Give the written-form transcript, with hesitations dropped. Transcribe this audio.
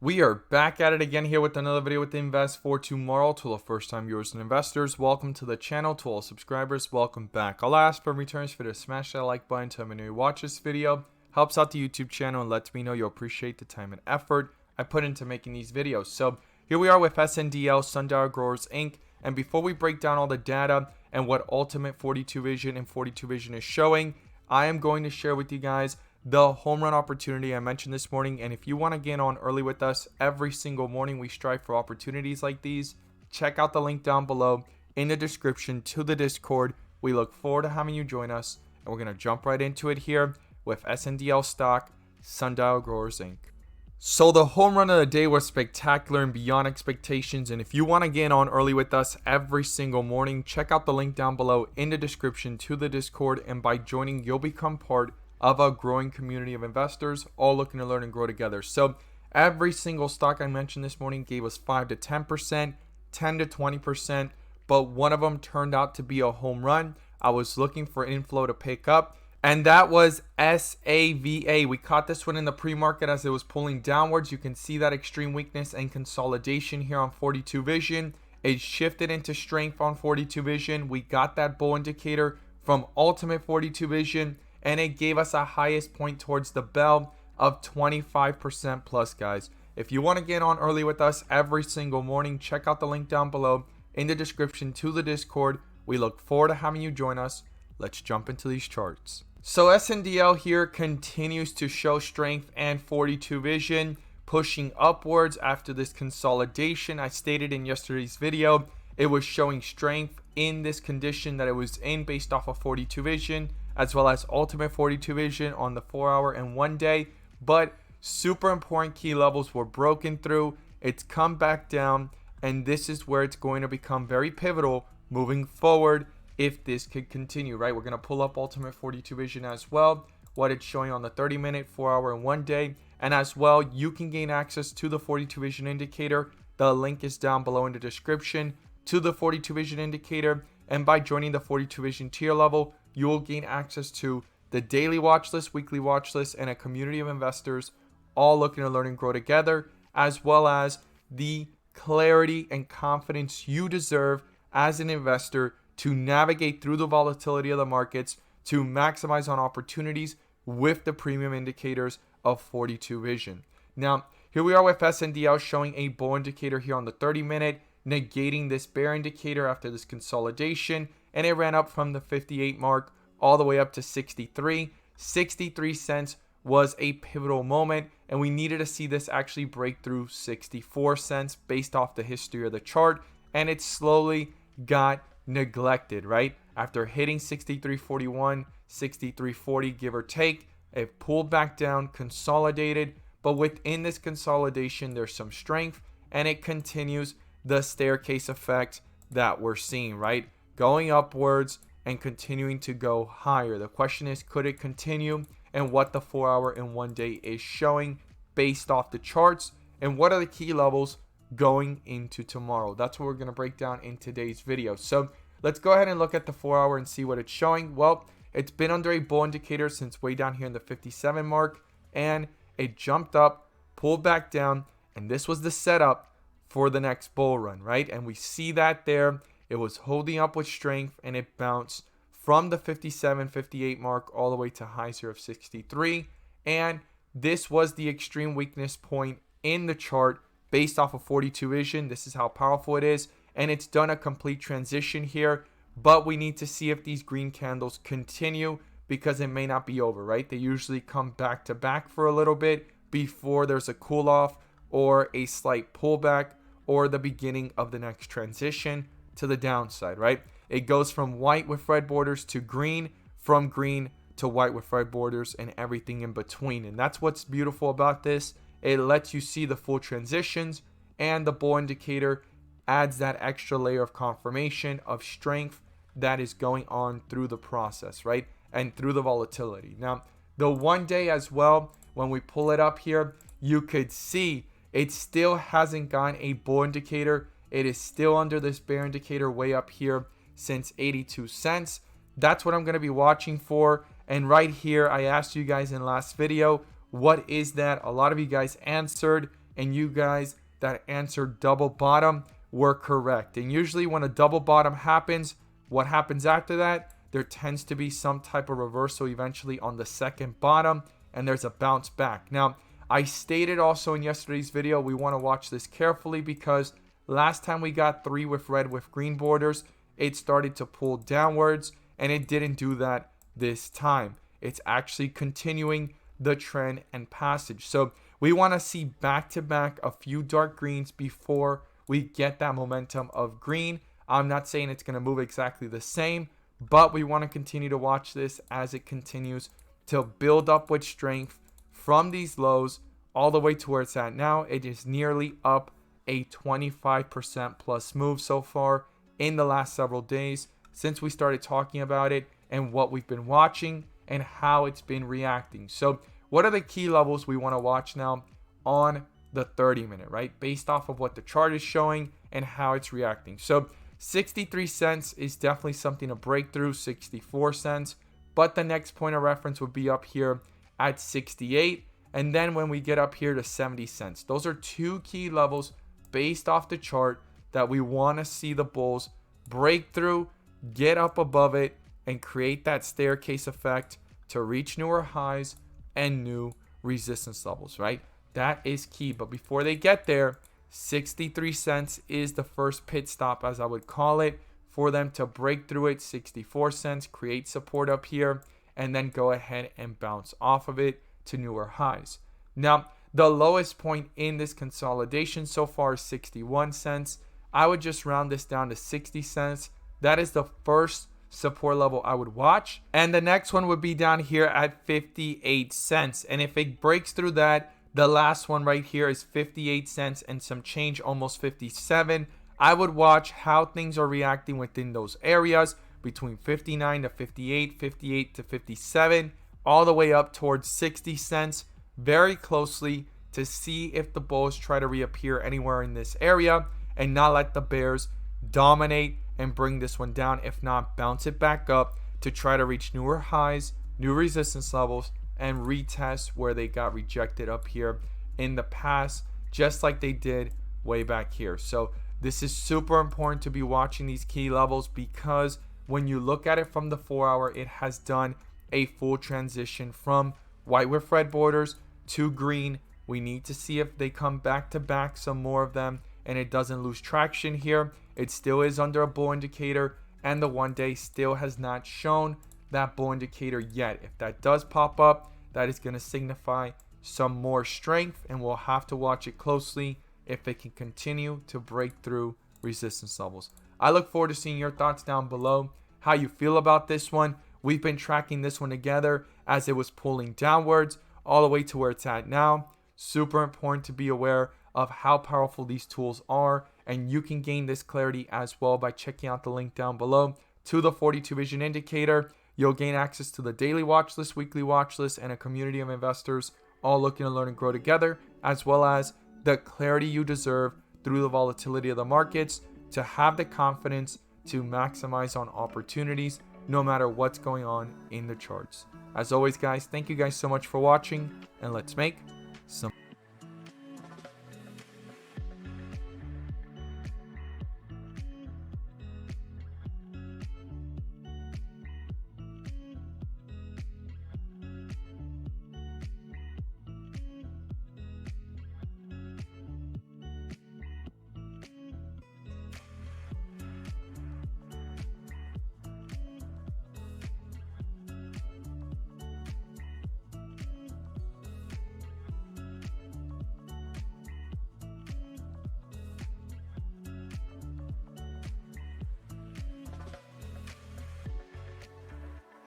We are back at it again here with another video with Invest for Tomorrow. To the first time viewers and investors, welcome to the channel. To all subscribers, welcome back. I'll ask for returns for to smash that like button to when you watch this video. Helps out the YouTube channel and lets me know you appreciate the time and effort I put into making these videos. So here we are with Sndl, Sundial Growers Inc. And before we break down all the data and what Ultimate 42 Vision and 42 Vision is showing, I am going to share with you guys the home run opportunity I mentioned this morning. And if you want to get on early with us, every single morning we strive for opportunities like these. Check out the link down below in the description to the Discord. We look forward to having you join us, and we're going to jump right into it here with Sndl stock, Sundial Growers Inc. So the home run of the day was spectacular and beyond expectations. And if you want to get on early with us every single morning, check out the link down below in the description to the Discord. And by joining, you'll become part of a growing community of investors all looking to learn and grow together. So every single stock I mentioned this morning gave us 5 to 10%, 10 to 20%, but one of them turned out to be a home run. I was looking for inflow to pick up, and that was SAVA. We caught this one in the pre-market as it was pulling downwards. You can see that extreme weakness and consolidation here on 42 Vision. It shifted into strength on 42 Vision. We got that bull indicator from Ultimate 42 Vision, and it gave us a highest point towards the bell of 25% plus, guys. If you want to get on early with us every single morning, check out the link down below in the description to the Discord. We look forward to having you join us. Let's jump into these charts. So Sndl here continues to show strength, and 42 Vision pushing upwards after this consolidation. I stated in yesterday's video, it was showing strength in this condition that it was in based off of 42 Vision, as well as Ultimate 42 Vision on the 4-hour and 1 day. But super important key levels were broken through. It's come back down, and this is where it's going to become very pivotal moving forward if this could continue, right? We're going to pull up Ultimate 42 Vision as well, what it's showing on the 30-minute, 4-hour, and 1 day. And as well, you can gain access to the 42 Vision indicator. The link is down below in the description to the 42 Vision indicator. And by joining the 42 Vision tier level, you will gain access to the daily watch list, weekly watch list, and a community of investors all looking to learn and grow together, as well as the clarity and confidence you deserve as an investor to navigate through the volatility of the markets, to maximize on opportunities with the premium indicators of 42 Vision. Now, here we are with Sndl showing a bull indicator here on the 30-minute, negating this bear indicator after this consolidation, and it ran up from the 58 mark all the way up to 63. 63 cents was a pivotal moment, and we needed to see this actually break through 64 cents based off the history of the chart, and it slowly got neglected, right? After hitting 63.41, 63.40, give or take, it pulled back down, consolidated, but within this consolidation, there's some strength, and it continues the staircase effect that we're seeing, right? Going upwards and continuing to go higher. The question is, could it continue, and what the 4-hour and 1 day is showing based off the charts, and what are the key levels going into tomorrow? That's what we're going to break down in today's video. So let's go ahead and look at the 4-hour and see what it's showing. Well, it's been under a bull indicator since way down here in the 57 mark, and it jumped up, pulled back down, and this was the setup for the next bull run, right? And we see that there. It was holding up with strength, and it bounced from the 57, 58 mark all the way to highs here of 63. And this was the extreme weakness point in the chart based off of 42 Vision. This is how powerful it is. And it's done a complete transition here. But we need to see if these green candles continue, because it may not be over, right? They usually come back to back for a little bit before there's a cool off or a slight pullback or the beginning of the next transition to the downside, right? It goes from white with red borders to green, from green to white with red borders, and everything in between. And that's what's beautiful about this. It lets you see the full transitions, and the bull indicator adds that extra layer of confirmation of strength that is going on through the process, right? And through the volatility. Now, the 1 day as well, when we pull it up here, you could see it still hasn't gotten a bull indicator. It is still under this bear indicator way up here since 82 cents. That's what I'm going to be watching for. And right here, I asked you guys in last video, what is that? A lot of you guys answered, and you guys that answered double bottom were correct. And usually when a double bottom happens, what happens after that? There tends to be some type of reversal eventually on the second bottom, and there's a bounce back. Now, I stated also in yesterday's video, we want to watch this carefully because last time we got 3 with red with green borders, it started to pull downwards, and it didn't do that this time. It's actually continuing the trend and passage. So we want to see back to back a few dark greens before we get that momentum of green. I'm not saying it's going to move exactly the same, but we want to continue to watch this as it continues to build up with strength from these lows all the way to where it's at now. It is nearly up a 25% plus move so far in the last several days since we started talking about it and what we've been watching and how it's been reacting. So what are the key levels we want to watch now on the 30-minute, right? Based off of what the chart is showing and how it's reacting. So 63 cents is definitely something to break through, 64 cents. But the next point of reference would be up here at 68. And then when we get up here to 70 cents, those are 2 key levels based off the chart that we want to see the bulls break through, get up above it, and create that staircase effect to reach newer highs and new resistance levels, right? That is key. But before they get there, 63 cents is the first pit stop, as I would call it, for them to break through it. 64 cents, create support up here, and then go ahead and bounce off of it to newer highs. Now, the lowest point in this consolidation so far is 61 cents. I would just round this down to 60 cents. That is the first support level I would watch. And the next one would be down here at 58 cents. And if it breaks through that, the last one right here is 58 cents and some change, almost 57. I would watch how things are reacting within those areas between 59 to 58, 58 to 57, all the way up towards 60 cents very closely to see if the bulls try to reappear anywhere in this area and not let the bears dominate and bring this one down. If not, bounce it back up to try to reach newer highs, new resistance levels, and retest where they got rejected up here in the past, just like they did way back here. So this is super important to be watching these key levels because when you look at it from the 4-hour, it has done a full transition from white with red borders to green. We need to see if they come back to back, some more of them, and it doesn't lose traction here. It still is under a bull indicator, and the 1 day still has not shown that bull indicator yet. If that does pop up, that is going to signify some more strength, and we'll have to watch it closely if it can continue to break through resistance levels. I look forward to seeing your thoughts down below, how you feel about this one. We've been tracking this one together as it was pulling downwards all the way to where it's at now. Super important to be aware of how powerful these tools are, and you can gain this clarity as well by checking out the link down below to the 42 vision indicator. You'll gain access to the daily watch list, weekly watch list, and a community of investors all looking to learn and grow together, as well as the clarity you deserve through the volatility of the markets to have the confidence to maximize on opportunities no matter what's going on in the charts. As always, guys, thank you guys so much for watching, and let's make